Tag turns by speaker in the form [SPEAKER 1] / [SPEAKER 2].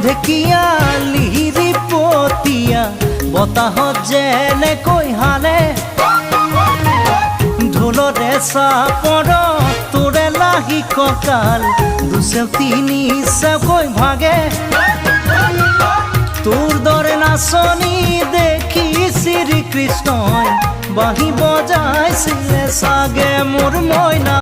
[SPEAKER 1] ঢেকীয়া লিহিৰি পতীয়া বতাহত যেনেকৈ হালে ঢোলৰে চাপৰত তোৰে লাহি কঁকাল দুচেও তিনি চেওকৈ ভাগে তোৰ দৰে নাচনি দেখি শ্ৰীকৃষ্ণই বাঁহী বজাইছিলে চাগে মোৰ মইনা।